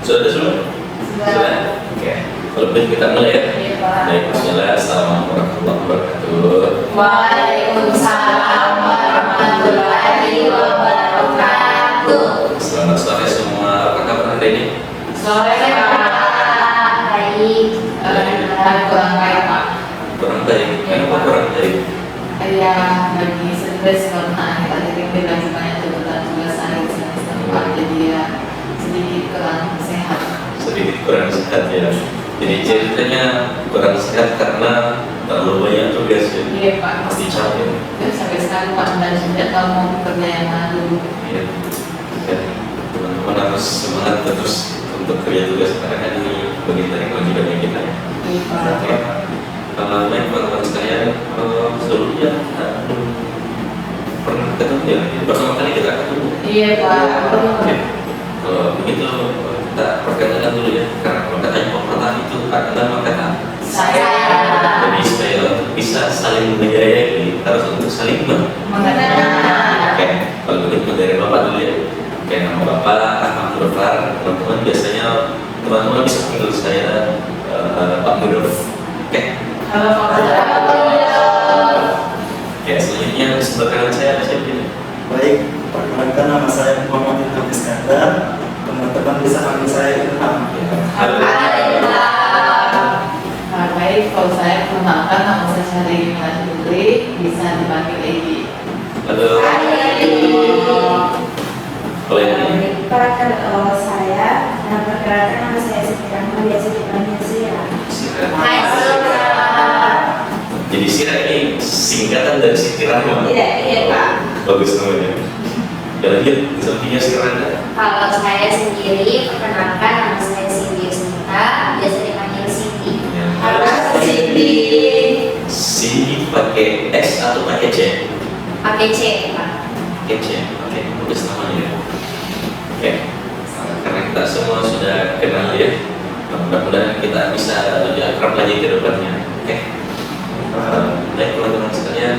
Sudah ada semua? Sudah. Oke. Kalau begitu kita mulai ya. Iya, Pak. Baik, bismillah. Assalamualaikum warahmatullahi wabarakatuh. Waalaikumsalam warahmatullahi wabarakatuh. Selamat sore semua. Apa kabar hari ini? Sore Pak. Baik. Kurang baik Pak. Kurang baik. Kenapa kurang baik? Ya lagi stres karena akhir-akhir ini lagi banyak tugas akhir semester Pak. Jadi ya sedikit kurang sehat. Sedikit kurang sehat ya. Jadi ceritanya kurang sehat karena terlalu banyak tugas ya. Iya Pak. Pasti capek. Terus sampai sekarang Pak dan tidak tahu mau kerja yang mana dulu. Iya. Ya. Teman-teman harus semangat terus untuk kerja tugas karena kan ini bagian dari kewajibannya kita ya. Iya Pak. Oke. Baik teman-teman sekalian, sebelumnya kita pernah ketemu ya, ini pertama kali kita ketemu. Iya Pak. Oke. Kalau begitu kita perkenalkan dulu ya, karena kalau katanya pepatah itu ada nama kata. Saya Jadi supaya bisa saling menyayangi harus untuk saling mengenal. Oke, kalau begitu dari Bapak dulu ya. Oke, nama Bapak Ahmad Nurfar. Teman-teman biasanya teman-teman bisa panggil saya Pak Mudorf. Oke. Halo Pak. Oke, selanjutnya sebelah kanan saya ada siapa ini? Baik, perkenalkan nama saya Muhammad Ilham Iskandar. Teman-teman bisa panggil saya Ilham. Halo. Baik, kalau saya perkenalkan nama saya Syahrini Milan Putri, bisa dipanggil Egi. Halo. Kalau yang ini? Perkenalkan saya, perkenalkan nama saya Siti Rahma, biasa dipanggil Sira. Sira. Hai Sira. Jadi Sira ini singkatan dari Siti Rahma. Tidak, iya Pak. Bagus namanya. Dan dia sepertinya Sira ada. Kalau saya sendiri, perkenalkan nama saya Cindy Yusnita, biasa dipanggil Cindy. Halo Cindy. Si pakai S atau pakai C? Pakai C Pak. Pakai C. Oke, bagus namanya. Oke. Karena kita semua sudah kenal ya. Mudah-mudahan kita bisa lebih akrab lagi ke depannya. Oke. Baik teman-teman sekalian,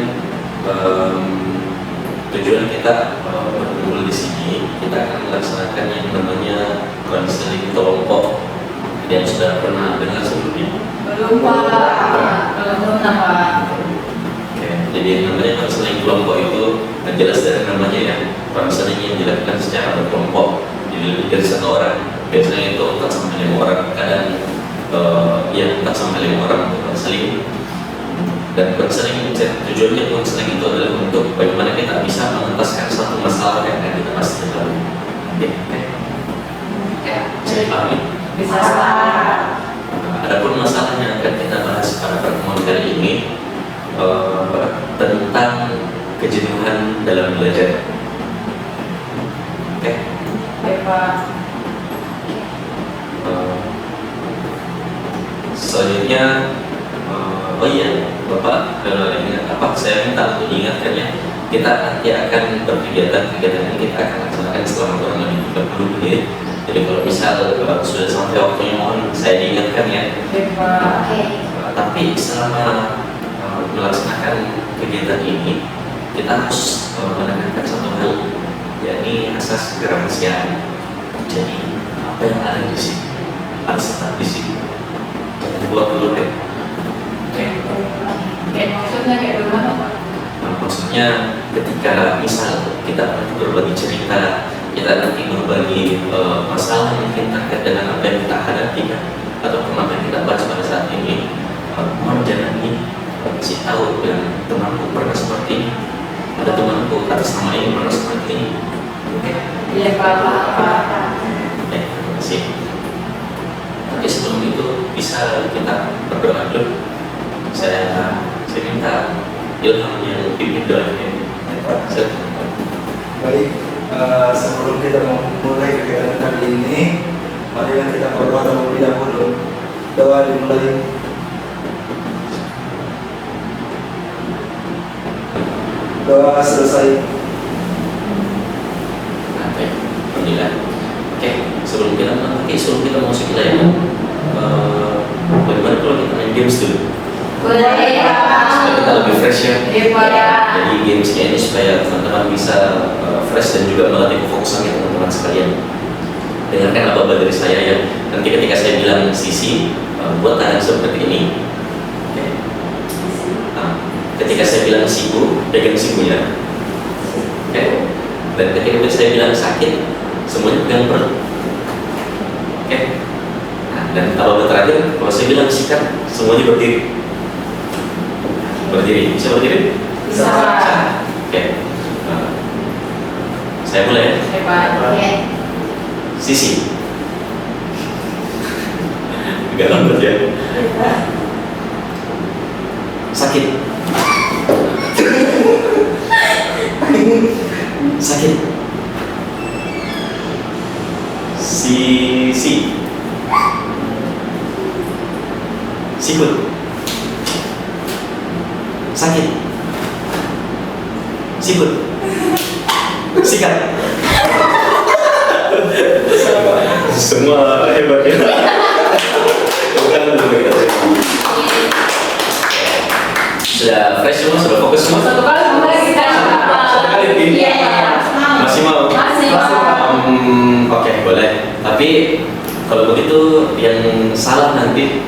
tujuan kita berkumpul di sini, kita akan melaksanakan yang namanya konseling kelompok yang sudah pernah dengar sebelumnya. Belum Pak. Belum nama. Oke, jadi yang namanya konseling kelompok itu jelas dari namanya ya, konseling yang dilakukan secara berkelompok, jadi lebih dari satu orang. Biasanya itu 4 sampai 5 orang, kadang ya 4 sampai 5 orang untuk konseling. Dan konseling, tujuannya konseling itu adalah untuk bagaimana kita bisa mengentaskan satu masalah yang akan kita bahas dalam. Bisa dipahami? Bisa Pak. Adapun masalah yang akan kita bahas pada pertemuan kali ini tentang kejenuhan dalam belajar. Oke. Baik Pak. Selanjutnya, oh iya, Bapak, kalau ingat apa, saya minta untuk diingatkan ya. Kita nanti akan berkegiatan-kegiatan ini kita akan laksanakan selama kurang lebih 30 menit. Jadi kalau misal sudah sampai waktunya mohon saya diingatkan ya. Baik Pak. Oke. Tapi selama melaksanakan kegiatan ini kita harus menekankan satu hal, yakni asas kerahasiaan. Jadi apa yang ada di sini harus tetap di sini. Jangan buat dulu deh. Oke. Kayak maksudnya kayak gimana Pak? Nah, maksudnya ketika misal kita nanti berbagi cerita, kita nanti berbagi masalah yang mungkin terkait dengan apa yang kita hadapi kan, ataupun apa yang kita bahas pada saat ini, mohon jangan ini kasih tahu yang temanku pernah seperti ini, ada temanku atas nama ini pernah seperti ini. Oke. Iya Pak. Terima kasih. Tapi sebelum itu bisa kita berdoa dulu. Saya minta Ilham yang pimpin doanya. Baik, sebelum kita memulai kegiatan kali ini, mari kita berdoa terlebih dahulu. Doa dimulai. Doa selesai. Oke, alhamdulillah. Oke, sebelum kita masuk kita ya, bagaimana kalau kita main games dulu? Boleh Pak. Supaya kita lebih fresh ya. Iya Pak. Jadi gamesnya ini supaya teman-teman bisa fresh dan juga melatih kefokusannya teman-teman sekalian. dengarkan apa-apa dari saya ya. Nanti ketika saya bilang sisi, buat tangan seperti ini. Oke. Nah, ketika saya bilang siku, pegang sikunya. Oke. Dan ketika saya bilang sakit, semuanya pegang perut. Oke. Nah, dan apa terakhir, kalau saya bilang sikat, semuanya berdiri. Berdiri, bisa berdiri? Bisa. Oke. Nah, saya mulai ya. Hebat. Oke. Sisi. Agak lambat ya. Sakit. Sakit. Sisi. Sikut. Sakit. Sikut. Sikat. Semua hebat ya. Bukan dulu kita. Sudah fresh semua, sudah fokus semua. Satu kali kita. Satu kali lagi. Iya. Masih mau? Masih mau. Oke, boleh. Tapi kalau begitu yang salah nanti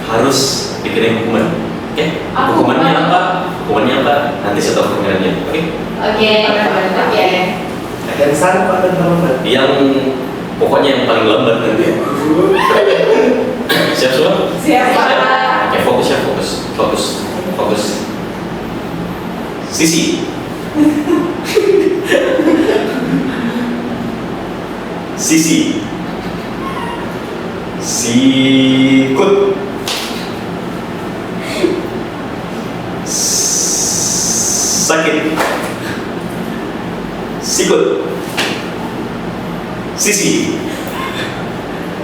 harus dikirim hukuman. Oke? Hukumannya apa? Hukumannya apa? Nanti saya tahu hukumannya. Oke? Oke. Oke. Yang sana Pak dan lambat. Yang pokoknya yang paling lambat nanti. Siap semua? Siap. Oke, fokus ya, fokus. Fokus. Fokus. Sisi. Sisi. Sikut. Sakit. Sikut. Sisi.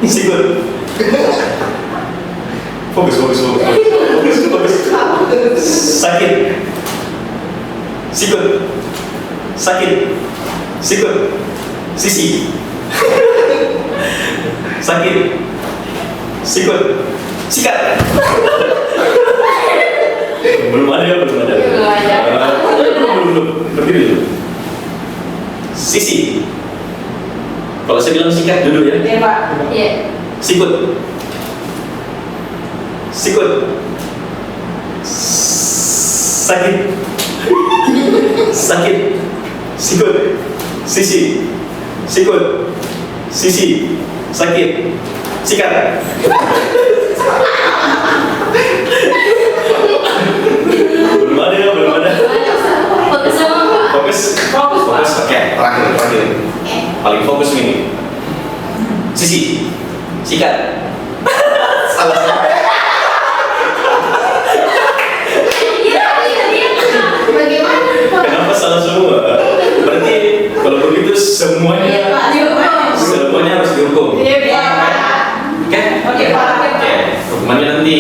Sikut. Fokus. Sakit. Sikut. Sakit. Sikut. Sisi. Sakit. Sikut. Sikat. Belum ada. Belum. Berdiri dulu. Sisi. Kalau saya bilang sikat dulu ya. Iya, Pak. Iya. Sikut. Sakit. Sikut. Sisi. Sikut. Sisi. Sakit. Sikat. Belum ada. Fokus sama Pak. Fokus. Oke, terakhir. Paling fokus ini. Sisi. Sikat. Salah. Bagaimana? Kenapa salah semua? Berarti kalau begitu semuanya harus dihukum. Iya, Pak. Oke? Oke, Pak. Oke. Hukumannya nanti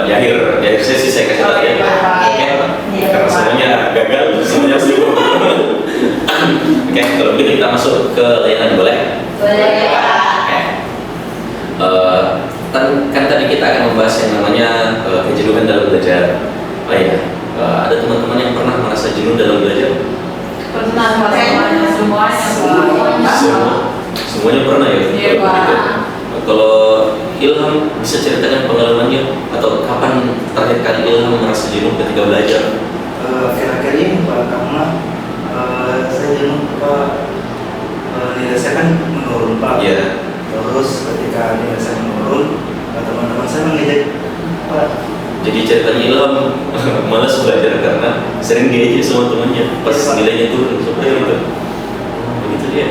di akhir sesi saya kasih tahu ya. Oke, Pak. Oke. Karena semuanya gagal, semuanya harus dihukum. Oke, kalau begitu kita masuk ke layanan boleh? Boleh, Pak. Oke. Kan tadi kita akan membahas yang namanya kejenuhan dalam belajar. Oh iya, ada teman-teman yang pernah merasa jenuh dalam belajar? Pernah, Pak. Semuanya. Semuanya pernah ya? Iya, Kalau Pak. begitu. Kalau Ilham bisa ceritakan pengalamannya atau kapan terakhir kali Ilham merasa jenuh ketika belajar? Akhir-akhir ini Pak, karena saya jenuh Pak, nilai saya kan menurun Pak. Iya. Terus ketika nilai saya menurun, teman-teman saya mengejek Pak. Jadi ceritanya Ilham malas belajar karena sering diejek sama temannya pas Iya, Pak. nilainya turun seperti itu. Begitu dia.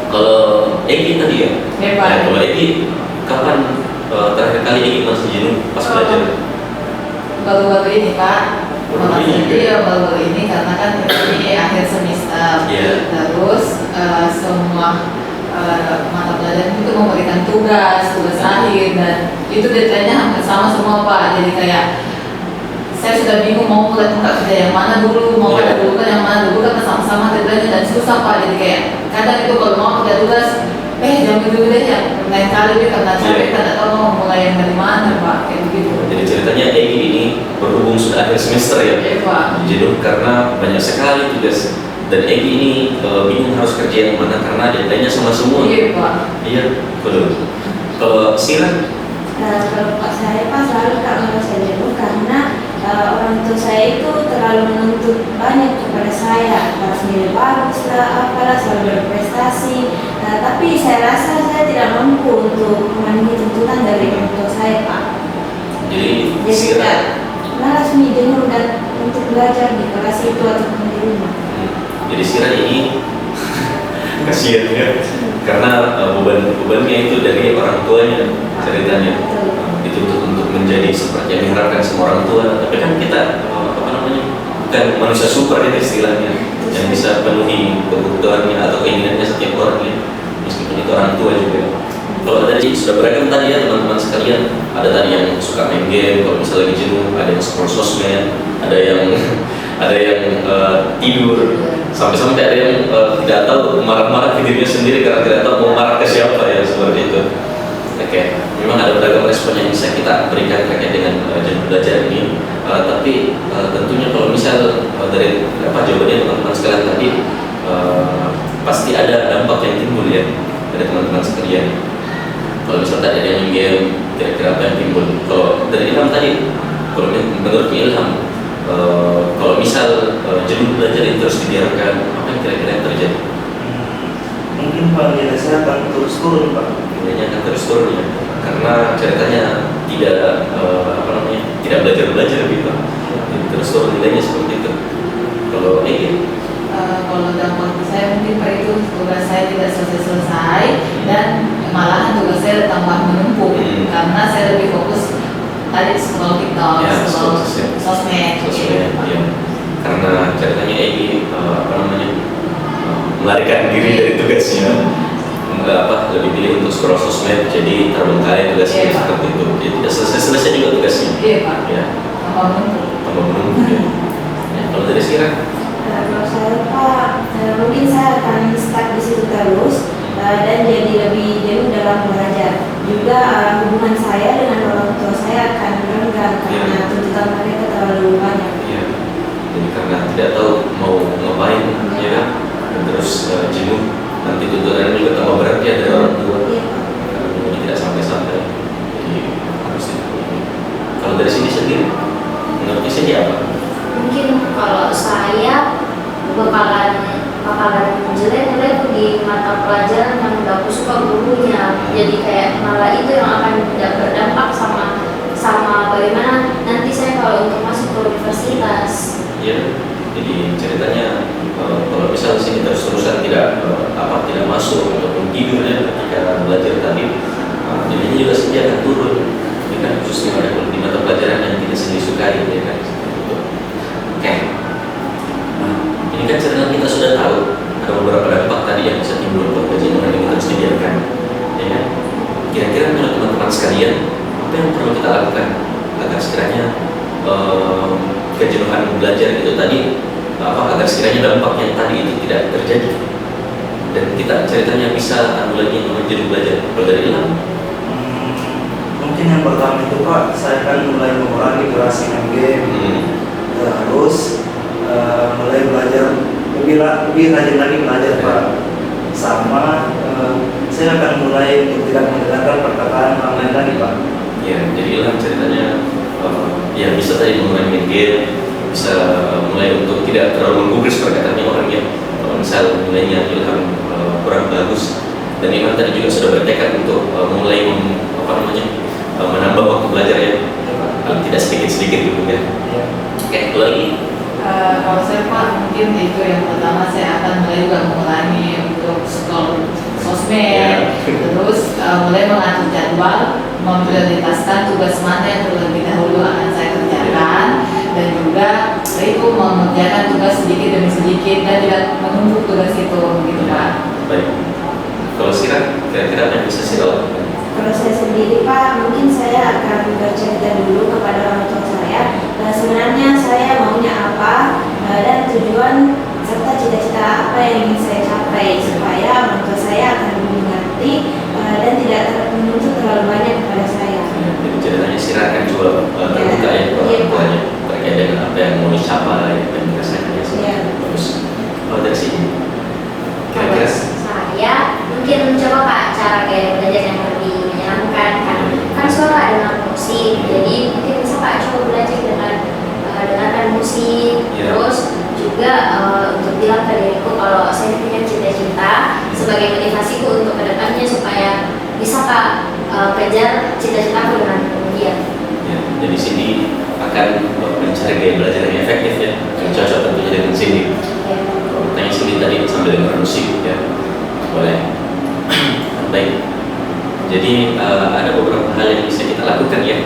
Kalau Egi tadi ya? Iya, Pak. Nah, kalau Egi kapan terakhir kali Egi masih jenuh pas belajar? Baru-baru ini, Pak. Baru ini juga? Iya, baru ini karena kan ini akhir semester. Iya. Terus semua mata pelajaran itu memberikan tugas akhir dan itu deadline-nya hampir sama semua, Pak. Jadi kayak saya sudah bingung mau mulai buka kerja yang mana dulu, mau Iya. pada dulu kan yang mana dulu karena sama-sama deadline dan susah, Pak. Jadi kayak kadang itu kalau mau kerja tugas jam dulu deh yang lain kali deh karena capek Iya. kan atau mau mulai yang dari mana, Pak, kayak begitu. Jadi ceritanya Egi ini berhubung sudah akhir semester ya? Iya, Pak. Jenuh karena banyak sekali tugas Dan Egi ini bingung harus kerja yang mana karena deadline-nya sama semua. Iya Pak. Iya, betul. Kalau Sira, Kalau Pak saya Pak selalu Kak merasa jenuh karena orang tua saya itu terlalu menuntut banyak kepada saya, harus nilai bagus lah, apalah, selalu berprestasi. Tapi saya rasa saya tidak mampu untuk memenuhi tuntutan dari orang tua saya Pak. jadi Jadi Sira, Kak malas nih jenuh dan untuk belajar di kelas itu ataupun di rumah. jadi Sira ini kasihan ya, karena bebannya itu dari orang tuanya ceritanya. Itu untuk menjadi seperti yang diharapkan semua orang tua. Tapi kan kita bukan manusia super ya istilahnya, yang bisa penuhi kebutuhannya atau keinginannya setiap orang ya, meskipun itu orang tua juga. Kalau tadi sudah beragam tadi ya teman-teman sekalian, ada tadi yang suka main game, kalau misalnya lagi jenuh, ada yang scroll sosmed, ada yang tidur, sampai-sampai ada yang tidak tahu marah-marah ke dirinya sendiri karena tidak tahu mau marah ke siapa ya, seperti itu. Oke, memang ada beragam respon yang bisa kita berikan terkait dengan jenuh belajar ini. Tapi tentunya kalau misal dari jawabannya teman-teman sekalian tadi, pasti ada dampak yang timbul ya dari teman-teman sekalian. Kalau misal tadi ada yang game, kira-kira apa yang timbul? Kalau dari Ilham tadi, kalau menurut Ilham, kalau misal jenuh belajar itu terus dibiarkan, apa yang kira-kira yang terjadi? Mungkin Pak nilai saya akan terus turun Pak. Nilainya akan terus turun ya, karena ceritanya tidak tidak belajar gitu, jadi terus turun nilainya seperti itu. Kalau ini, Kalau dampak saya mungkin Pak itu tugas saya tidak selesai dan malahan tugas saya tambah menumpuk karena saya lebih fokus tadi scroll TikTok, ya, scroll sosmed. sosmed. Ya. Karena ceritanya Egi melarikan diri dari tugasnya, lebih pilih untuk scroll sosmed, jadi terbengkalai tugasnya Iya, Pak. seperti itu. Jadi tidak selesai juga tugasnya. Iya Pak. Ya, Tambah menumpuk. tambah menumpuk ya. Ya, kalau dari Sira, Kalau saya Pak, mungkin saya akan stuck di situ terus dan jadi lebih jenuh dalam belajar. Juga hubungan saya dengan orang tua saya akan renggang karena tuntutan mereka terlalu banyak. ya, jadi karena tidak tahu mau ngapain, ya kan? Dan terus jenuh, nanti tuntutannya juga tambah berat ya dari orang tua. Iya Pak. Jadi tidak sampai-sampai. Jadi harus dipenuhi. Kalau dari sini sendiri, menurutnya sendiri apa? Mungkin kalau saya bakalan jelek nilai tuh di mata pelajaran yang udah aku suka gurunya. Jadi kayak malah itu yang akan tidak berdampak sama bagaimana nanti saya kalau untuk masuk ke universitas. Ya, jadi ceritanya kalau misal sini terus-terusan tidak masuk ataupun tidur ya ketika belajar tadi, jadinya juga sendiri akan turun. Ini kan khususnya di mata pelajaran yang kita sendiri sukai, ya kan? Seperti itu. Oke. Nah, ini kan cerita kita sudah tahu ada beberapa dampak tadi yang bisa timbul buat kejenuhan yang harus dibiarkan, ya kan? Kira-kira menurut teman-teman sekalian, apa yang perlu kita lakukan agar sekiranya kejenuhan belajar itu tadi, agar sekiranya dampak yang tadi itu tidak terjadi dan kita ceritanya bisa lagi jenuh belajar? Kalau dari Ilham, Mungkin yang pertama itu Pak, saya akan mulai mengurangi durasi main game. Terus mulai belajar lebih rajin lagi belajar Pak. Sama saya akan mulai untuk tidak mendengarkan perkataan orang lain lagi Pak. ya, jadi Ilham ceritanya ya bisa tadi mengurangi game, bisa mulai untuk tidak terlalu menggubris perkataannya orang ya. Kalau misal nilainya Ilham kurang bagus, dan Ilham tadi juga sudah bertekad untuk mulai menambah waktu belajar ya, tidak sedikit-sedikit gitu ya. Oke, lagi. Kalau saya Pak mungkin itu yang pertama saya akan mulai juga mengurangi untuk scroll sosmed, terus mulai mengatur jadwal, memprioritaskan tugas mana yang terlebih dahulu akan saya kerjakan, dan juga itu mengerjakan tugas sedikit demi sedikit dan tidak menumpuk tugas itu gitu Pak. Baik. Kalau Sira, kira-kira apa yang bisa Sira lakukan? Kalau saya sendiri Pak, mungkin saya akan bercerita dulu kepada orang tua saya. Sebenarnya saya maunya apa dan tujuan serta cita-cita apa yang ingin saya capai supaya orang tua saya akan lebih mengerti dan tidak menuntut terlalu banyak kepada saya. Jadi ceritanya Sira akan coba terbuka ya kepada orang tuanya terkait dengan apa yang mau dicapai dan dirasakan ya. Iya. Bagus. Kalau dari Jadi ada beberapa hal yang bisa kita lakukan ya,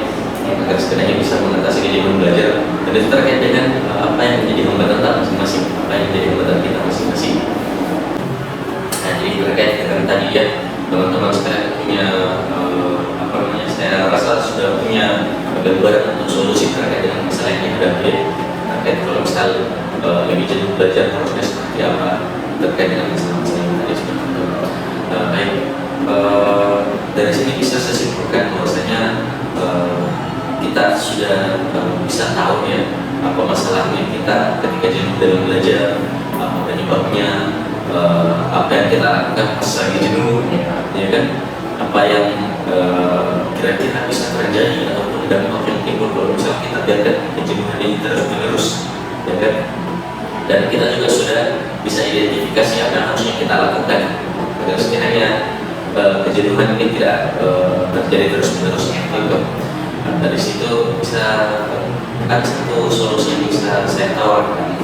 agar setidaknya bisa mengatasi kejenuhan belajar. Dan itu terkait dengan apa yang menjadi hambatan kita masing-masing, apa yang menjadi hambatan kita masing-masing. Nah, jadi terkait dengan tadi ya, teman-teman sekalian punya apa namanya? Saya rasa sudah punya gambaran untuk solusi terkait dengan masalah yang dihadapi. Terkait kalau misal lebih jenuh belajar harusnya seperti apa terkait dengan masalah-masalah yang tadi sudah baik. Dari sini bisa saya simpulkan bahwasanya kita sudah bisa tahu ya apa masalahnya kita ketika jenuh dalam belajar, apa penyebabnya, apa yang kita lakukan pas lagi jenuh, ya kan? Apa yang kira-kira bisa terjadi ataupun dampak yang timbul kalau misalnya kita biarkan kejenuhan ini terus-menerus, ya kan? Dan kita juga sudah bisa identifikasi apa yang harusnya kita lakukan agar sekiranya kejenuhan ini tidak terjadi terus-menerus gitu. Dari situ bisa ada satu solusi yang bisa saya tawarkan.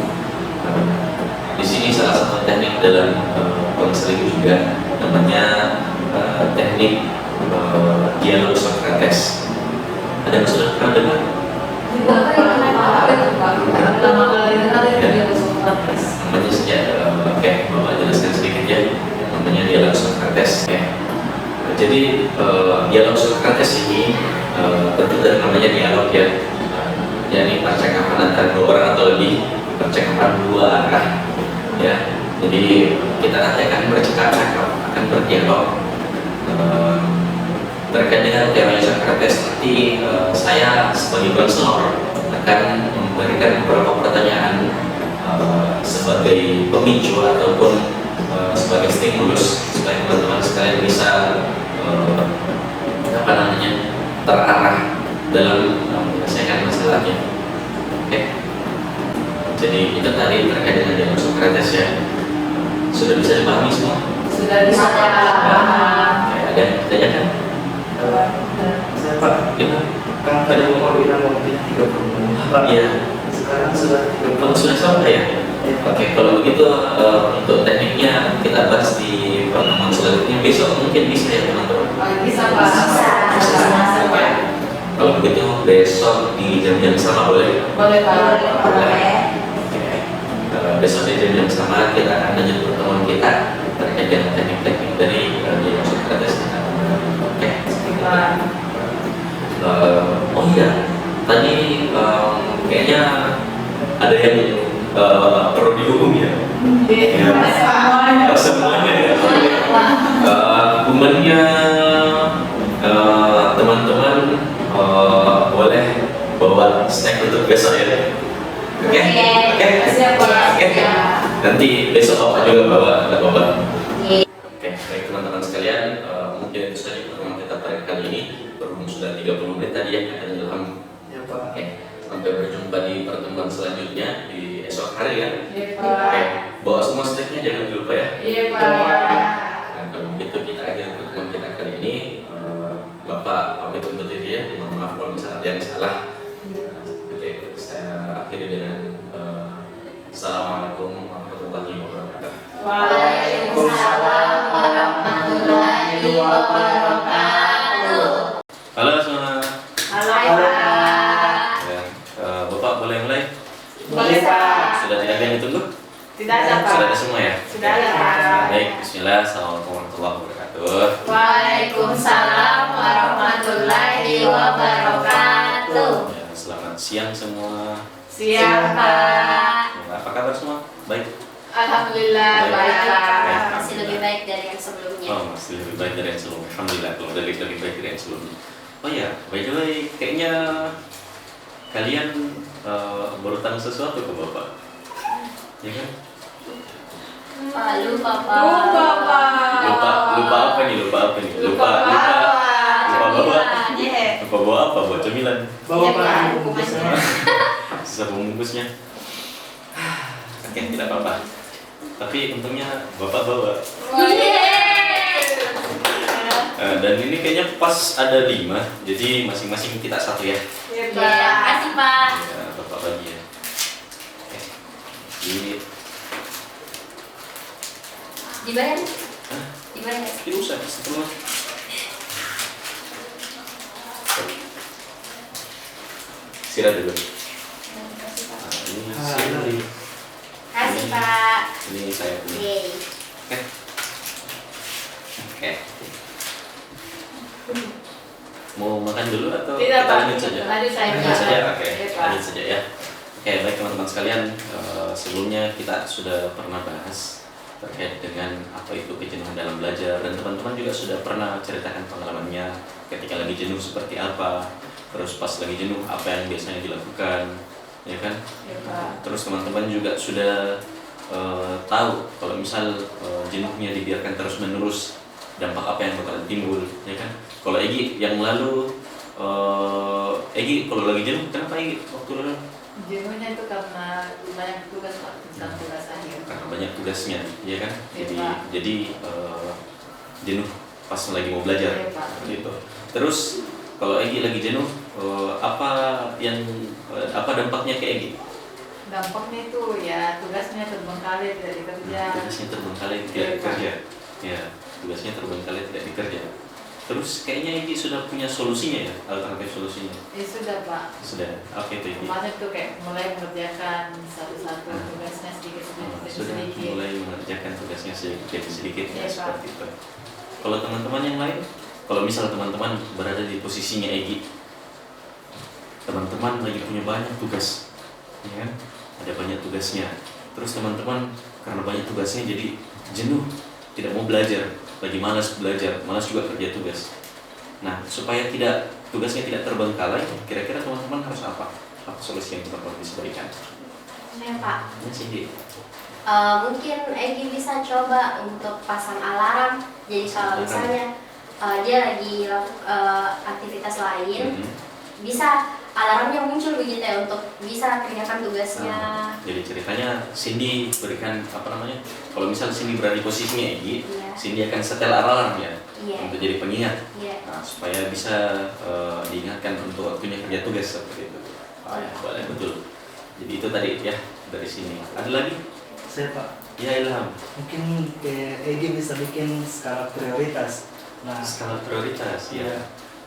Di sini salah satu teknik dalam konseling juga namanya teknik dialog Socrates. Ada yang sudah pernah dengar? Pertama kali dengar itu dia Socrates. Namanya saja, oke, Bapak jelaskan sedikit ya. Namanya dialog Socrates. Oke. Jadi dialog Socrates ini tentu dari namanya dialog ya, yakni percakapan antara dua orang atau lebih, percakapan dua arah ya. Jadi kita nanti akan bercakap-cakap, akan berdialog terkait dengan teori Socrates. Nanti saya sebagai konselor akan memberikan beberapa pertanyaan sebagai pemicu ataupun sebagai stimulus supaya teman-teman sekalian bisa apa namanya terarah dalam menyelesaikan masalahnya. Oke. Jadi itu tadi terkait dengan dialog Socrates ya. Sudah bisa dipahami semua? Sudah bisa paham. Ada yang ditanyakan? Saya Pak, Gimana? kan tadi mau bilang waktunya 30 menit Pak. Iya. Sekarang sudah 30 Kalau sudah sampai ya? Oke, kalau begitu untuk tekniknya kita bahas di pertemuan selanjutnya besok mungkin bisa ya teman-teman. Bisa Pak. Oke. Kalau begitu besok di jam-jam sama boleh? Boleh Pak. Oke. Besok di jam-jam sama kita akan lanjut pertemuan kita terkait dengan teknik-teknik dari dialog Socrates. Oke. Oh iya, tadi kayaknya ada yang perlu dihukum ya. Semuanya ya. Hukumannya teman-teman boleh bawa snack untuk besok ya. Oke. Siap Pak. Oke. Nanti besok Bapak juga bawa, ada Bapak. Oke, baik teman-teman sekalian, mungkin itu saja pertemuan kita pada kali ini. Berhubung sudah 30 menit tadi ya, ada Ilham. Ya Pak. Oke, sampai berjumpa di pertemuan selanjutnya di esok hari ya. Iya Oke, Pak. bawa semua snacknya jangan lupa ya. Iya Pak. Nah, kalau begitu kita akhiri pertemuan kita kali ini. Bapak pamit undur diri ya, mohon maaf kalau misalnya ada yang salah. Oke, saya akhiri dengan Assalamualaikum warahmatullahi wabarakatuh. Waalaikumsalam warahmatullahi wabarakatuh. Halo semua. Halo Pak. Ya, Bapak boleh mulai? Boleh Pak. Sudah tidak ada yang ditunggu? Tidak ada Pak. Sudah ada semua ya? Sudah ada Pak. Baik, bismillah. Assalamualaikum warahmatullahi wabarakatuh. Waalaikumsalam warahmatullahi wabarakatuh. Ya, selamat siang semua. Siap Pak. Ya, apa kabar semua? Baik. Alhamdulillah baik Pak. Masih lebih baik dari yang sebelumnya. Oh, masih lebih baik dari yang sebelumnya. Alhamdulillah, kalau lebih baik dari yang sebelumnya. Oh ya, by the way, kayaknya kalian baru tahu sesuatu ke Bapak. Ya kan? Pak, lupa Pak. Lupa Pak. Lupa apa nih? Lupa Lupa bawa. Iya. Lupa bawa apa? Bawa cemilan. Bawa Iya, Pak. Pak, Bungkusnya. Sisa pembungkusnya. Oke, tidak apa-apa. Tapi untungnya Bapak bawa. Dan ini kayaknya pas ada 5, jadi masing-masing kita satu ya. Iya Iya, makasih Pak. Ya, Bapak bagi ya. Oke. Dibayar? Hah? Dibayar? Tidak usah, setengah. Sira dulu. Terima kasih Pak. Nah, ini Halo. Siri. Kasih Pak. Ini saya punya. Yeay. Oke. Mau makan dulu atau Tidak kita Pak, lanjut saja? lanjut saya Lanjut Pak. saja, oke. Iya, Pak. Lanjut saja ya. Oke, baik teman-teman sekalian. Sebelumnya kita sudah pernah bahas terkait dengan apa itu kejenuhan dalam belajar, dan teman-teman juga sudah pernah ceritakan pengalamannya ketika lagi jenuh seperti apa, terus pas lagi jenuh apa yang biasanya dilakukan, ya kan? Iya, Pak. Terus teman-teman juga sudah tahu kalau misal jenuhnya dibiarkan terus-menerus, dampak apa yang bakalan timbul, ya kan? Kalau Egi yang lalu, Egi kalau lagi jenuh, kenapa Egi waktu lalu? Jenuhnya itu karena banyak tugas Pak, tentang tugas akhir. Karena banyak tugasnya, ya kan? Iya, Jadi Pak. jenuh pas lagi mau belajar, Iya, Pak. gitu. Terus kalau Egi lagi jenuh, apa dampaknya ke Egi? Dampaknya itu ya tugasnya terbengkalai, tidak dikerja. Tugasnya terbengkalai tidak Iya, Pak. dikerja, ya. Tugasnya terbengkalai tidak dikerja. Terus kayaknya Egi sudah punya solusinya ya, alternatif solusinya. Sudah Pak. Sudah, oke itu Egi. Kemarin tuh kayak mulai mengerjakan satu-satu tugasnya sedikit demi Sudah sedikit. mulai mengerjakan tugasnya sedikit demi sedikit ya, Iya, Pak. seperti itu. Kalau teman-teman yang lain, kalau misal teman-teman berada di posisinya Egi, teman-teman lagi punya banyak tugas, ya kan? Ada banyak tugasnya. Terus teman-teman karena banyak tugasnya jadi jenuh, tidak mau belajar, lagi malas belajar, malas juga kerja tugas. Nah, supaya tugasnya tidak terbengkalai, kira-kira teman-teman harus apa? Apa solusi yang teman-teman bisa berikan? Ya Pak. Ya, Cindy. Mungkin Egi bisa coba untuk pasang alarm. Jadi kalau misalnya dia lagi aktivitas lain, Mhm. bisa alarmnya muncul begitu ya untuk bisa kerjakan tugasnya. Jadi ceritanya Cindy berikan apa namanya? Kalau misal Cindy berada di posisinya Egi, Iya. Cindy akan setel alarm ya Iya. untuk jadi pengingat. Iya. Nah, supaya bisa diingatkan untuk waktunya kerja tugas seperti itu. Oh ya, boleh betul. Jadi itu tadi ya dari sini. Ada lagi? Saya Pak, Ya Ilham. mungkin Egi bisa bikin skala prioritas. Nah, Skala prioritas ya. ya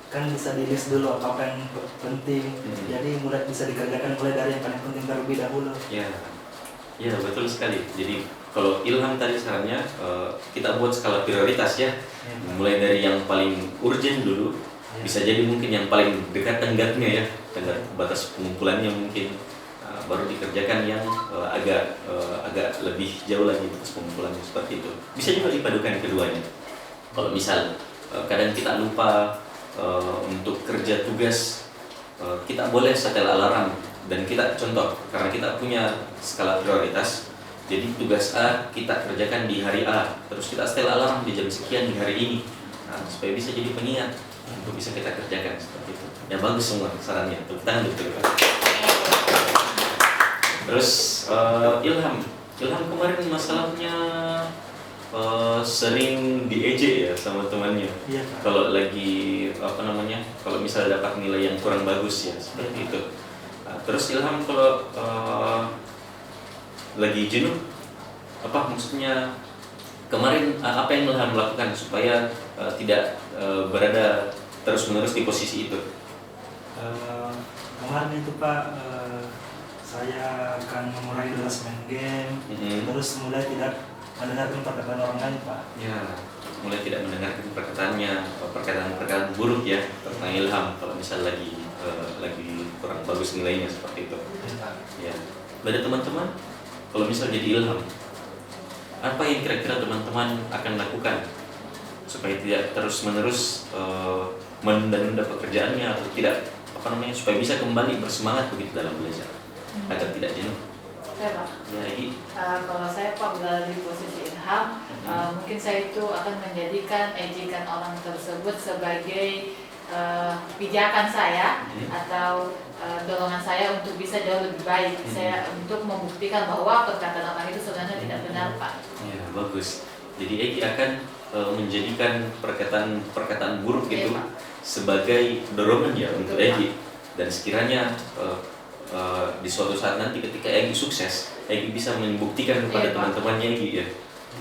kan bisa di list dulu apa yang penting. Jadi mulai bisa dikerjakan mulai dari yang paling penting terlebih dahulu. Ya, ya betul sekali. Jadi kalau Ilham tadi sarannya kita buat skala prioritas ya. Ya, Pak. Mulai dari yang paling urgent dulu, Ya. bisa jadi mungkin yang paling dekat tenggatnya ya, tenggat batas pengumpulannya mungkin. Baru dikerjakan yang agak lebih jauh lagi batas pengumpulannya seperti itu. Bisa juga dipadukan keduanya. Kalau misal kadang kita lupa untuk kerja tugas, kita boleh setel alarm dan kita contoh karena kita punya skala prioritas. Jadi tugas A kita kerjakan di hari A, terus kita setel alarm di jam sekian di hari ini, supaya bisa jadi pengingat untuk bisa kita kerjakan seperti itu. Ya bagus semua sarannya, tepuk tangan betul. Terus Ilham kemarin masalahnya sering diejek ya sama temannya. Iya Pak. Kalau lagi apa namanya, kalau misalnya dapat nilai yang kurang bagus ya seperti itu. Terus Ilham kalau lagi jenuh, apa maksudnya kemarin apa yang Ilham lakukan supaya tidak berada terus-menerus di posisi itu? Kemarin itu Pak, saya akan mengurangi durasi main game, terus mulai tidak mendengarkan perkataan orang lain Pak. Ya, mulai tidak mendengarkan perkataan buruk ya tentang Ilham kalau misal lagi kurang bagus nilainya seperti itu. Ya, dari teman-teman, kalau misal jadi Ilham, apa yang kira-kira teman-teman akan lakukan supaya tidak terus-menerus menunda pekerjaannya atau tidak apa namanya supaya bisa kembali bersemangat begitu dalam belajar agar tidak jenuh? Saya Pak. Ya, Egi. Kalau saya Pak berada di posisi Ilham, mungkin saya itu akan menjadikan ejekan orang tersebut sebagai pijakan saya atau dorongan saya untuk bisa jauh lebih baik. Saya untuk membuktikan bahwa perkataan orang itu sebenarnya tidak benar Pak. Ya, bagus. Jadi Egi akan menjadikan perkataan buruk itu Iya, Pak. sebagai dorongan ya untuk Betul, Egi, dan sekiranya di suatu saat nanti ketika Egi sukses, Egi bisa membuktikan kepada Iya, Pak. teman-temannya Egi ya.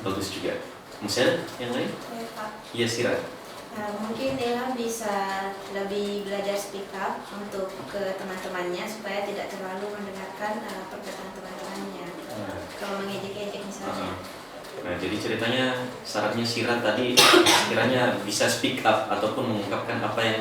Bagus juga. Misalnya yang lain? Ya Pak. Iya, Sira. Mungkin Ilham bisa lebih belajar speak up untuk ke teman-temannya supaya tidak terlalu mendengarkan perkataan teman-temannya. Kalau mengejek-ejek misalnya. Nah, jadi ceritanya syaratnya Sira tadi kiranya bisa speak up ataupun mengungkapkan apa yang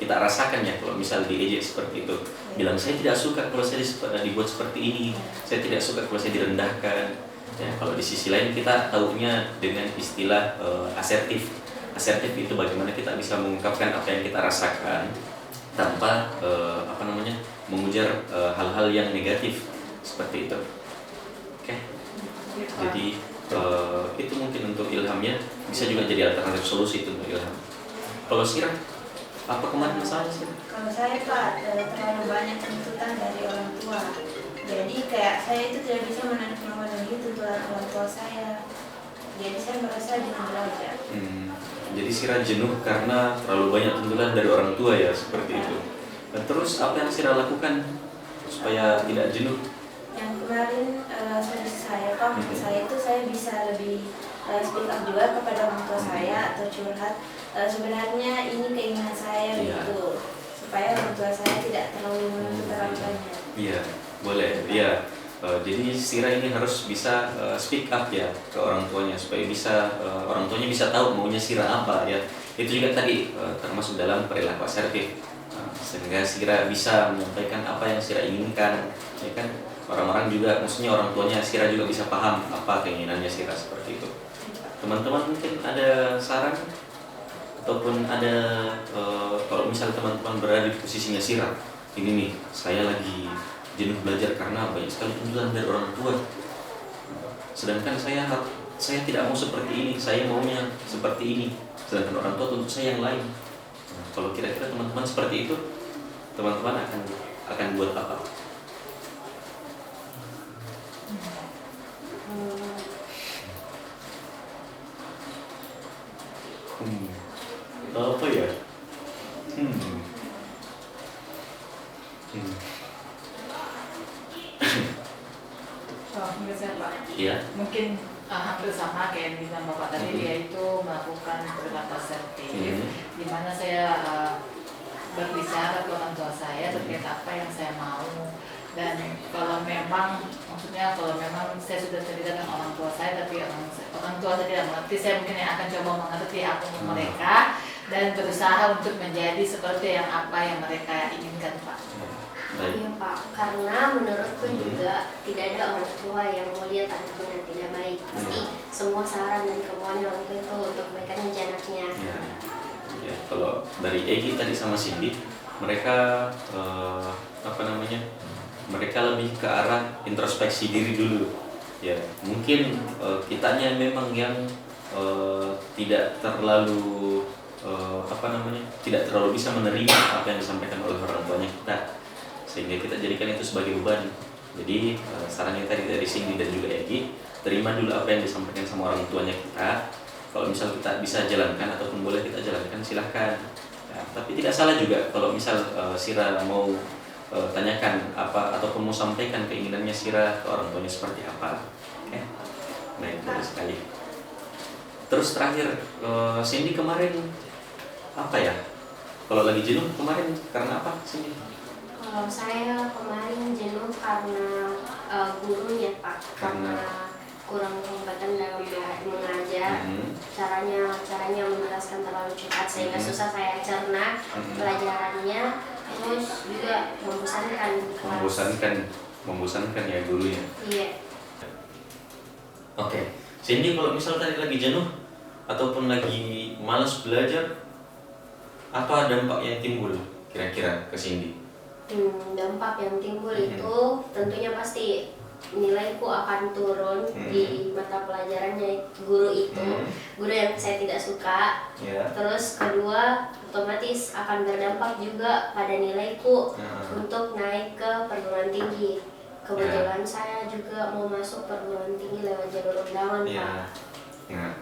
kita rasakan ya. Kalau misal diejek seperti itu, bilang saya tidak suka kalau saya dibuat seperti ini, saya tidak suka kalau saya direndahkan. Ya, kalau di sisi lain kita tahunya dengan istilah asertif. Asertif itu bagaimana kita bisa mengungkapkan apa yang kita rasakan tanpa mengujar hal-hal yang negatif seperti itu. Oke. Jadi itu mungkin untuk Ilhamnya, bisa juga jadi alternatif solusi itu untuk Ilham. Kalau Sira, apa kemarin masalahnya Sira? Kalau saya Pak, terlalu banyak tuntutan dari orang tua. Jadi kayak saya itu tidak bisa memenuhi tuntutan orang tua saya. Jadi saya merasa jenuh belajar. Jadi Sira jenuh karena terlalu banyak tuntutan dari orang tua ya, seperti itu. Dan terus apa yang Sira lakukan supaya tidak jenuh? Yang kemarin saya Pak, saya itu saya bisa lebih speak up juga kepada orang tua saya atau curhat. Sebenarnya ini keinginan saya gitu, supaya orang tua saya tidak terlalu menuntut terlalu banyak. Iya, boleh. Iya. Jadi Sira ini harus bisa speak up ya ke orang tuanya supaya bisa orang tuanya bisa tahu maunya Sira apa ya. Itu juga tadi termasuk dalam perilaku asertif. Sehingga Sira bisa menyampaikan apa yang Sira inginkan, ya kan? Orang-orang juga, maksudnya orang tuanya Sira juga bisa paham apa keinginannya Sira seperti itu. Teman-teman mungkin ada saran ataupun ada kalau misalnya teman-teman berada di posisinya Sira, ini nih saya lagi jenuh belajar karena banyak sekali tuntutan dari orang tua. Sedangkan saya tidak mau seperti ini, saya maunya seperti ini. Sedangkan orang tua tuntut saya yang lain. Nah, kalau kira-kira teman-teman seperti itu, teman-teman akan buat apa? Apa ya? Menurut saya Pak, Iya. mungkin hampir sama kayak yang bilang Bapak tadi, yaitu melakukan perilaku asertif, di mana saya berbicara ke orang tua saya terkait apa yang saya mau. Dan kalau memang, maksudnya kalau memang saya sudah cerita dengan orang tua saya tapi orang tua saya tidak mengerti, saya mungkin yang akan coba mengerti apa mereka dan berusaha untuk menjadi seperti yang apa yang mereka inginkan Pak. Iya Pak, karena menurutku juga tidak ada orang tua yang mau lihat anaknya yang tidak baik. Pasti semua saran dan kemauan orang tua itu untuk kebaikan anaknya. Ya, kalau dari Egi tadi sama Cindy, mereka mereka lebih ke arah introspeksi diri dulu. Ya, mungkin kitanya memang yang tidak terlalu tidak terlalu bisa menerima apa yang disampaikan oleh orang tuanya kita, sehingga kita jadikan itu sebagai beban. Jadi sarannya tadi dari Cindy dan juga Egi, terima dulu apa yang disampaikan sama orang tuanya kita. Kalau misal kita bisa jalankan ataupun boleh kita jalankan, silahkan ya, tapi tidak salah juga kalau misal Sira mau tanyakan apa ataupun mau sampaikan keinginannya Sira ke orang tuanya seperti apa. Oke, baik, bagus sekali. Terus terakhir, Cindy kemarin apa ya? Kalau lagi jenuh kemarin karena apa Cindy? Kalau saya kemarin jenuh karena gurunya Pak, karena kurang kompeten dalam mengajar, caranya menjelaskan terlalu cepat sehingga susah saya cerna pelajarannya, terus juga membosankan ya gurunya. Iya. Oke. Cindy, kalau misal tadi lagi jenuh ataupun lagi malas belajar, apa dampak yang timbul kira-kira ke Cindy? Dampak yang timbul itu tentunya pasti nilaiku akan turun di mata pelajarannya guru itu, guru yang saya tidak suka. Terus kedua, otomatis akan berdampak juga pada nilaiku untuk naik ke perguruan tinggi. Kebetulan saya juga mau masuk perguruan tinggi lewat jalur undangan Pak. Nah,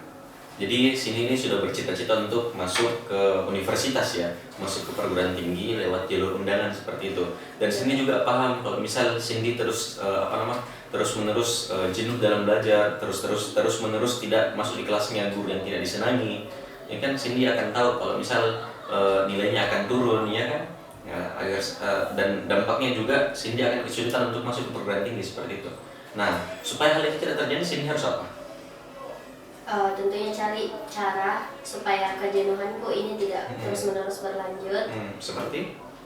jadi sini ini sudah bercita-cita untuk masuk ke universitas ya, masuk ke perguruan tinggi lewat jalur undangan seperti itu. Dan sini juga paham kalau misal Cindy terus jenuh dalam belajar, terus menerus tidak masuk di kelasnya, guru yang tidak disenangi, ya kan Cindy akan tahu kalau misal nilainya akan turun, ya kan? Ya, dan dampaknya juga Cindy akan kesulitan untuk masuk ke perguruan tinggi seperti itu. Nah, supaya hal itu tidak terjadi, Cindy harus apa? Tentunya cari cara supaya kejenuhanku ini tidak terus-menerus berlanjut.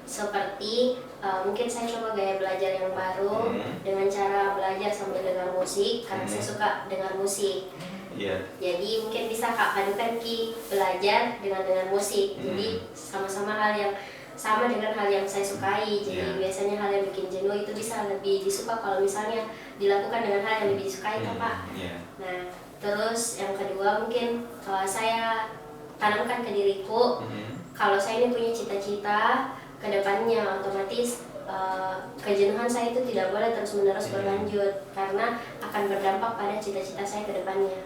Seperti mungkin saya coba gaya belajar yang baru dengan cara belajar sambil dengar musik, karena saya suka dengar musik. Jadi mungkin bisa Kak padukan belajar dengan musik. Jadi sama-sama hal yang sama dengan hal yang saya sukai. Jadi biasanya hal yang bikin jenuh itu bisa lebih disuka kalau misalnya dilakukan dengan hal yang lebih disukai, Pak. Nah, terus yang kedua mungkin saya tanamkan ke diriku, kalau saya ini punya cita-cita ke depannya, otomatis kejenuhan saya itu tidak boleh terus-menerus berlanjut karena akan berdampak pada cita-cita saya ke depannya.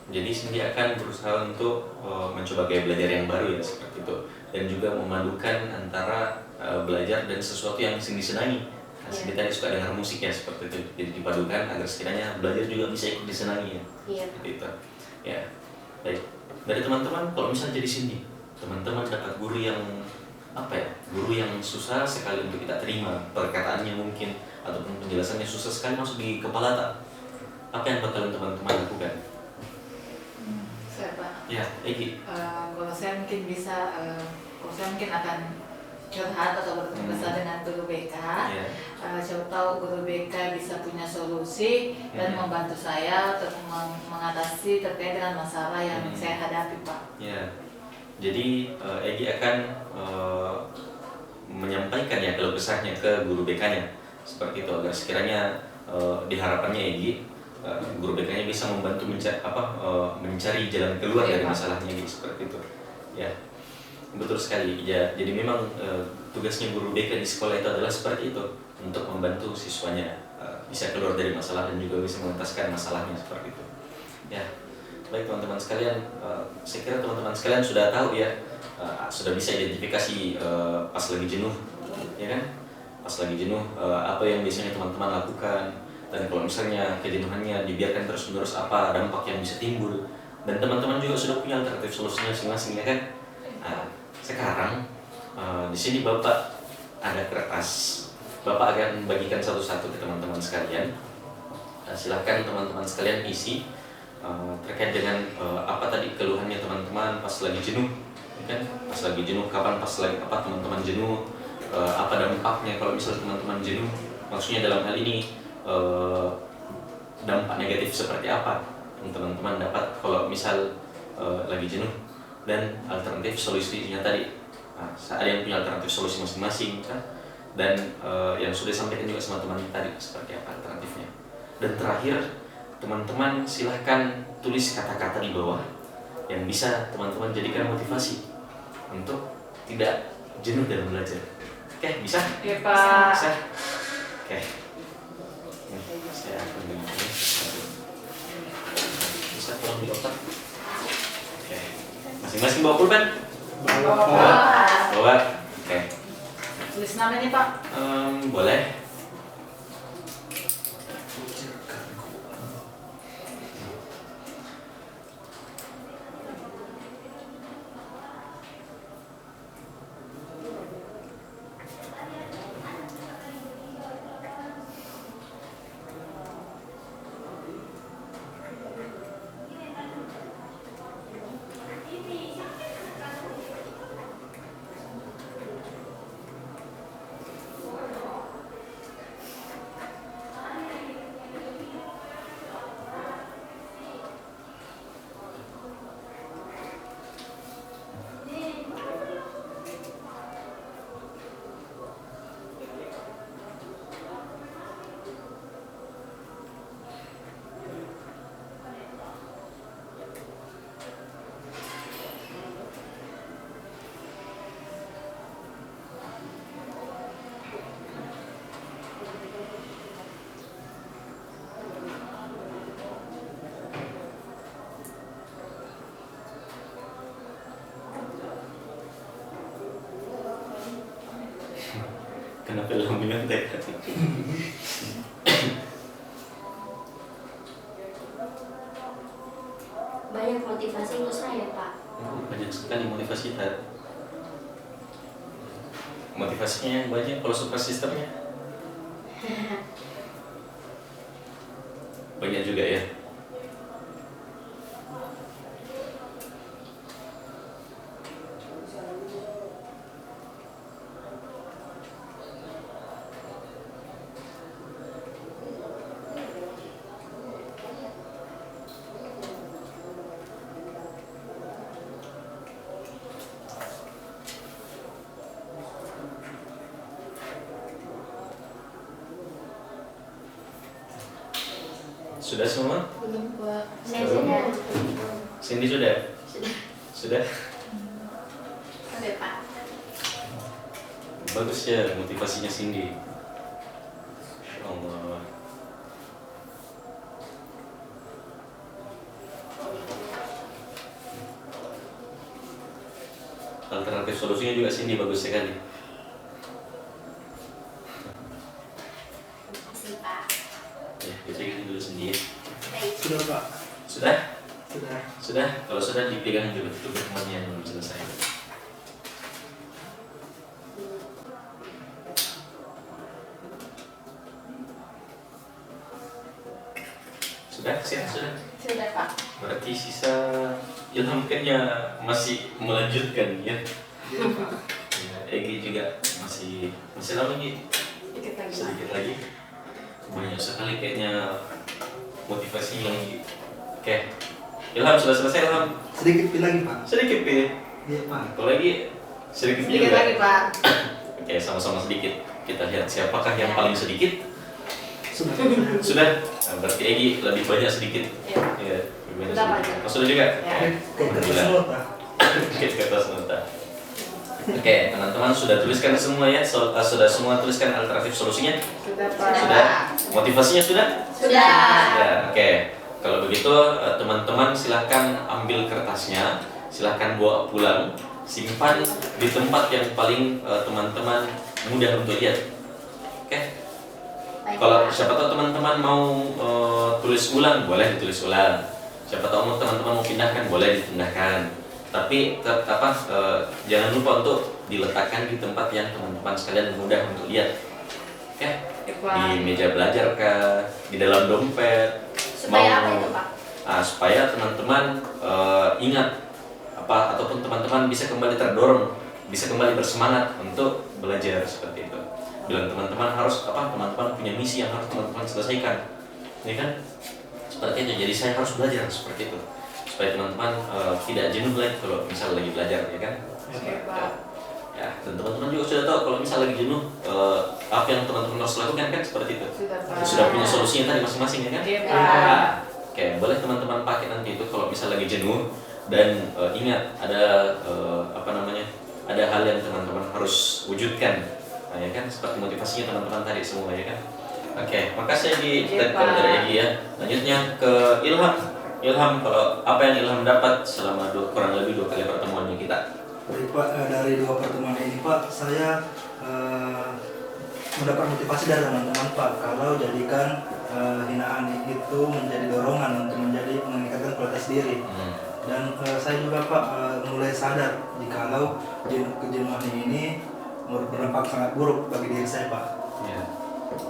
Jadi Cindy akan berusaha untuk mencoba gaya belajar yang baru, ya, seperti itu, dan juga memadukan antara belajar dan sesuatu yang Cindy senangi. Cindy tadi suka dengar musik, ya, seperti itu, jadi dipadukan agar sekiranya belajar juga bisa ikut disenangi, ya. Seperti itu. Ya, baik. Dari teman-teman, kalau misalnya jadi Cindy, teman-teman dapat guru yang guru yang susah sekali untuk kita terima, perkataannya mungkin ataupun penjelasannya susah sekali masuk di kepala tak? Apa yang bakalan teman-teman lakukan? Saya Pak. Ya, Egi. Kalau saya mungkin bisa, kalau saya mungkin akan curhat atau bertemu besar dengan guru BK. Siapa tahu guru BK bisa punya solusi dan membantu saya untuk mengatasi terkait dengan masalah yang saya hadapi, Pak. Jadi Egi akan menyampaikan ya keluh kesahnya ke guru BK-nya seperti itu, agar sekiranya diharapannya Egi guru BK-nya bisa membantu mencari jalan keluar dari masalahnya Egi, seperti itu. Ya, betul sekali. Ya, jadi memang tugasnya guru BK di sekolah itu adalah seperti itu, untuk membantu siswanya bisa keluar dari masalah dan juga bisa mengentaskan masalahnya, seperti itu. Ya. Baik teman-teman sekalian, saya kira teman-teman sekalian sudah tahu, ya, sudah bisa identifikasi pas lagi jenuh, ya kan? Pas lagi jenuh, apa yang biasanya teman-teman lakukan, dan kalau misalnya kejenuhannya dibiarkan terus-menerus, apa dampak yang bisa timbul, dan teman-teman juga sudah punya alternatif solusinya masing-masing, ya kan? Sekarang di sini Bapak ada kertas, Bapak akan bagikan satu-satu ke teman-teman sekalian. Silakan teman-teman sekalian isi terkait dengan apa tadi keluhannya teman-teman pas lagi jenuh, ya kan? Pas lagi jenuh, kapan pas lagi teman-teman jenuh, apa dampaknya kalau misalnya teman-teman jenuh, maksudnya dalam hal ini dampak negatif seperti apa yang teman-teman dapat kalau misal lagi jenuh, dan alternatif solusinya tadi. Ada yang punya alternatif solusi masing-masing, kan? Dan yang sudah disampaikan juga sama teman tadi seperti apa alternatifnya. Dan terakhir, teman-teman silahkan tulis kata-kata di bawah yang bisa teman-teman jadikan motivasi untuk tidak jenuh dalam belajar. Oke, bisa? Oke, Pak. Bisa? Oke. Saya akan begini. Bisa tolong di otak. Oke. Masing-masing bawa pulpen? Bawa. Oke. Tulis namanya, Pak. Boleh. Kenapa lambungnya teh? Banyak motivasi untuk saya, Pak. sekali motivasi kita. Motivasinya yang banyak kalau support systemnya banyak juga ya. Sudah semua? Belum Pak. Saya sudah. Cindy sudah? Sudah. Sudah? Oke Pak. Bagus ya motivasinya Cindy. Allah. Alternatif solusinya juga Cindy bagus sekali. Makasih Pak. Ya, kita ikuti dulu sendiri. Baik. Sudah Pak. Sudah? Sudah. Sudah? Kalau sudah dipegang juga tutup temannya yang belum selesai. Sudah? Siap? Sudah? Sudah Pak. Berarti sisa Ilham kayaknya masih melanjutkan ya. Iya Pak. Ya, Egi juga masih lama nih. Dikit lagi Pak. Sedikit lagi. Banyak sekali kayaknya motivasi yang oke. Ilham sudah selesai Ilham. Sedikit lagi Pak. Sedikit ya. Iya Pak. Kalau lagi sedikit Sedikit juga. lagi Pak. Oke, sama-sama sedikit. Kita lihat siapakah yang paling sedikit. Sudah. Sudah. Nah, berarti Egi lebih banyak sedikit. Iya. Ya, lebih banyak Sudah, sedikit. Pak. Oh, sudah juga. Ya. Ke kertas nota. Sedikit ke atas nota. Oke, teman-teman sudah tuliskan semua ya. Sudah semua tuliskan alternatif solusinya. Sudah Pak. Sudah. Motivasinya sudah? Sudah. Sudah. Oke. Kalau begitu teman-teman silahkan ambil kertasnya, silahkan bawa pulang, simpan di tempat yang paling teman-teman mudah untuk lihat. Oke. Baik, Kalau Pak. siapa tahu teman-teman mau tulis ulang, boleh ditulis ulang. Siapa tahu teman-teman mau pindahkan, boleh dipindahkan. Tapi jangan lupa untuk diletakkan di tempat yang teman-teman sekalian mudah untuk lihat. Oke. Oke, Pak. Di meja belajar kah, di dalam dompet. Supaya apa itu Pak? Supaya teman-teman ingat ataupun teman-teman bisa kembali terdorong, bisa kembali bersemangat untuk belajar seperti itu. Bilang teman-teman harus teman-teman punya misi yang harus teman-teman selesaikan, ya kan? Seperti itu. Jadi saya harus belajar seperti itu supaya teman-teman tidak jenuh lagi kalau misal lagi belajar, ya kan? Oke Pak. Ya, dan teman-teman juga sudah tahu kalau misal lagi jenuh apa yang teman-teman harus lakukan kan seperti itu. Sudah Pak. Sudah punya solusinya tadi masing-masing, ya kan? Iya Nah, Pak. Oke, boleh teman-teman pakai nanti itu kalau misal lagi jenuh dan ingat ada ada hal yang teman-teman harus wujudkan, nah, ya kan? Seperti motivasinya teman-teman tadi semua, ya kan? Oke, makasih Egi, Iya, kita dari Pak. Egi ya. Lanjutnya ke Ilham. Ilham, kalau apa yang Ilham dapat selama kurang lebih 2 kali pertemuannya kita? Baik Pak, dari 2 pertemuan ini Pak, saya mendapat motivasi dari teman-teman Pak. Kalau jadikan hinaan itu menjadi dorongan untuk meningkatkan kualitas diri. Dan saya juga Pak mulai sadar jikalau kejenuhan ini berdampak sangat buruk bagi diri saya Pak. Ya,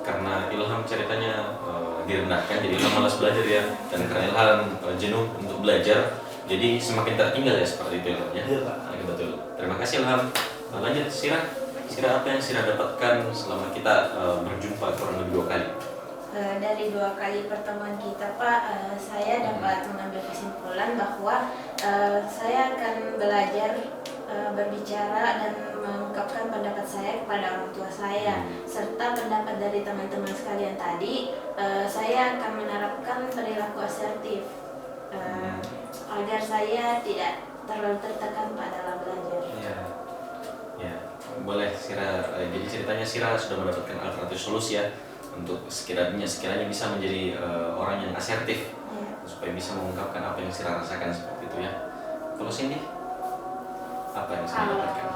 karena Ilham ceritanya direndahkan, jadi Ilham malas belajar ya. Dan karena Ilham jenuh untuk belajar, jadi semakin tertinggal ya seperti itu Ilham ya. Iya Pak. Nah, betul. Terima kasih Ilham. Lanjut Sirah. Sirah, apa yang Sirah dapatkan selama kita berjumpa kurang lebih 2 kali? Dari 2 kali pertemuan kita Pak, saya dapat mengambil kesimpulan bahwa saya akan belajar berbicara dan mengungkapkan pendapat saya kepada orang tua saya, serta pendapat dari teman-teman sekalian tadi. Saya akan menerapkan perilaku asertif agar saya tidak terlalu tertekan pada dalam belajar. Ya, boleh Sirah. Jadi ceritanya Sirah sudah mendapatkan alternatif solusi ya untuk sekiranya bisa menjadi orang yang asertif, Ya. supaya bisa mengungkapkan apa yang Sirah rasakan seperti itu ya. Kalau Cindy, apa yang Cindy dapatkan?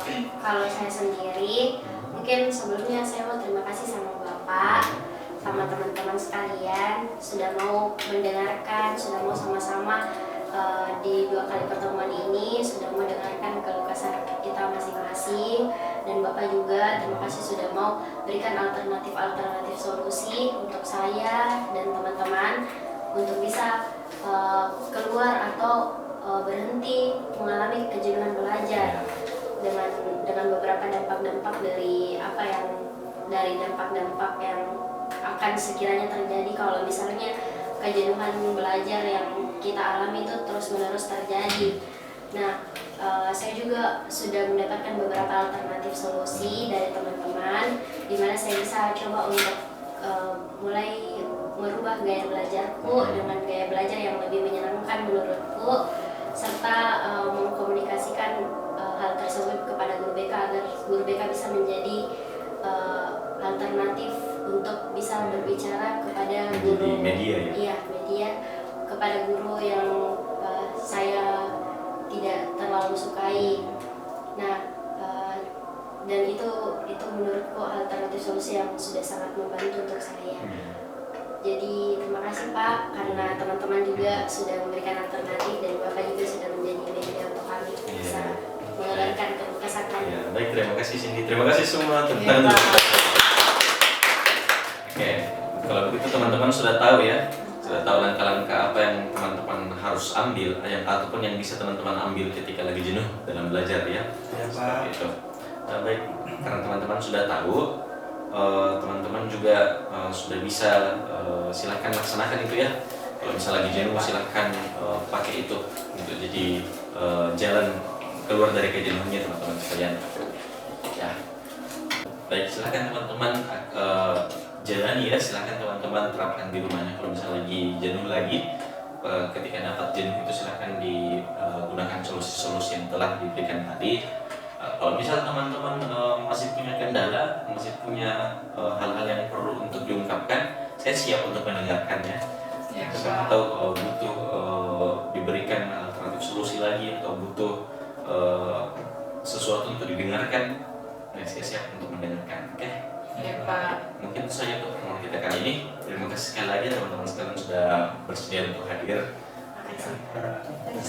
Kalau saya sendiri, mungkin sebelumnya saya mau terima kasih sama Bapak, sama teman-teman sekalian sudah mau mendengarkan, sudah mau sama-sama di 2 kali pertemuan ini sudah mendengarkan keluh kesah kita masing-masing, dan Bapak juga terima kasih sudah mau berikan alternatif solusi untuk saya dan teman-teman untuk bisa keluar atau berhenti mengalami kejenuhan belajar dengan beberapa dampak-dampak dari dampak-dampak yang akan sekiranya terjadi kalau misalnya kejenuhan belajar yang kita alami itu terus-menerus terjadi. Nah, saya juga sudah mendapatkan beberapa alternatif solusi dari teman-teman, di mana saya bisa coba untuk mulai merubah gaya belajarku dengan gaya belajar yang lebih menyenangkan menurutku, serta mengkomunikasikan hal tersebut kepada guru BK agar guru BK bisa menjadi alternatif untuk bisa berbicara kepada guru media ya? Iya, media kepada guru yang saya tidak terlalu sukai. Nah, dan itu menurutku alternatif solusi yang sudah sangat membantu untuk saya. Jadi terima kasih Pak, karena teman-teman juga sudah memberikan alternatif dan Bapak juga sudah menjadi media untuk kami bisa mengeluarkan keluh kesah kami. Ya, baik, terima kasih Cindy. Terima kasih semua teman-teman. Oke, kalau begitu teman-teman sudah tahu ya, sudah tahu langkah-langkah apa yang teman-teman harus ambil, ataupun yang bisa teman-teman ambil ketika lagi jenuh dalam belajar ya. Ya, Pak. Seperti itu. Nah, baik, karena teman-teman sudah tahu, teman-teman juga sudah bisa silahkan laksanakan itu ya. Kalau misalnya lagi jenuh silahkan pakai itu untuk jadi jalan keluar dari kejenuhannya teman-teman sekalian. Ya. Baik, silahkan teman-teman jalani ya, silahkan teman-teman terapkan di rumahnya. Kalau misalnya lagi jenuh lagi, ketika dapat jenuh itu silahkan digunakan solusi-solusi yang telah diberikan tadi. Kalau misal teman-teman masih punya kendala, masih punya hal-hal yang perlu untuk diungkapkan, saya siap untuk mendengarkannya. Ya, Siapa tahu butuh diberikan alternatif solusi lagi atau butuh sesuatu untuk didengarkan, saya siap untuk mendengarkan. Oke? Ya Pak. Mungkin itu saja untuk pertemuan kita kali ini. Terima kasih sekali lagi teman-teman sekalian sudah bersedia untuk hadir.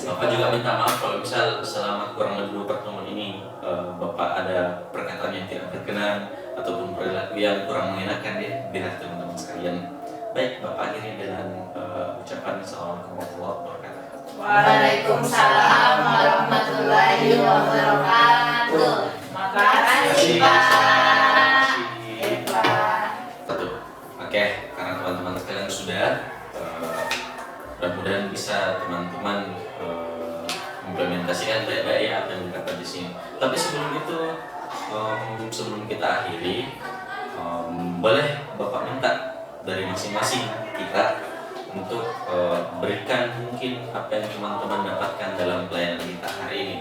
Bapak juga minta maaf kalau misal selama kurang lebih 2 pertemuan ini Bapak ada perkataan yang tidak berkenan ataupun perilaku yang kurang mengenakan di hati teman-teman sekalian. Baik, Bapak akhiri dengan ucapan Assalamualaikum warahmatullahi wabarakatuh. Waalaikumsalam warahmatullahi wabarakatuh. Makasih Pak. Betul. Oke, karena teman-teman sekalian sudah, mudah-mudahan bisa teman-teman implementasikan baik-baik apa yang dikatakan di sini. Tapi sebelum itu, sebelum kita akhiri, boleh Bapak minta dari masing-masing kita untuk berikan mungkin apa yang teman-teman dapatkan dalam pelayanan kita hari ini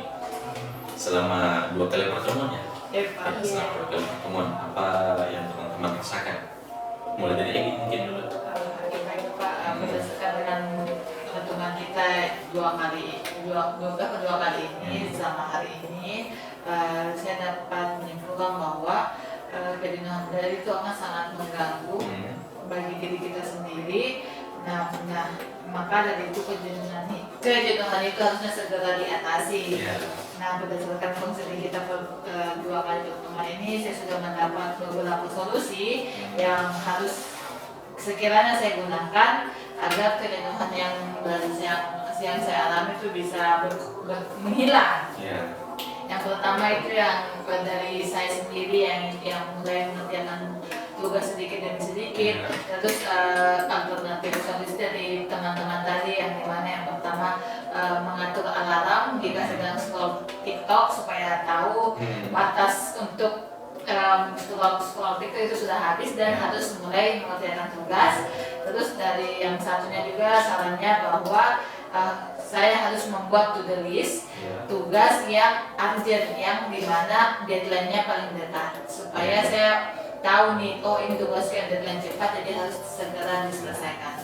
selama 2 kali pertemuan ya. Selama 2 kali pertemuan, apa yang teman-teman rasakan? Mulai dari Egy mungkin dulu. Baik Pak, berdasarkan dengan pertemuan kita dua kali ini selama hari ini, saya dapat menyimpulkan bahwa kejenuhan belajar itu akan sangat mengganggu bagi diri kita sendiri. Nah, maka dari itu kejenuhan itu harusnya segera diatasi. Nah, berdasarkan konsep kita 2 kali pertemuan ini, saya sudah mendapat beberapa solusi yang harus sekiranya saya gunakan agar kejenuhan yang saya alami itu bisa menghilang. Yang pertama itu yang dari saya sendiri yang mulai mengerjakan tugas sedikit demi sedikit. Terus alternatif solusi dari teman-teman tadi yang dimana yang pertama mengatur alarm jika sedang scroll TikTok supaya tahu batas untuk scroll TikTok itu sudah habis dan harus mulai mengerjakan tugas. Terus dari yang satunya juga sarannya bahwa saya harus membuat to-do list tugas yang urgent, yang dimana deadline-nya paling dekat, supaya saya tahu nih, oh ini tugas yang deadline cepat jadi harus segera diselesaikan.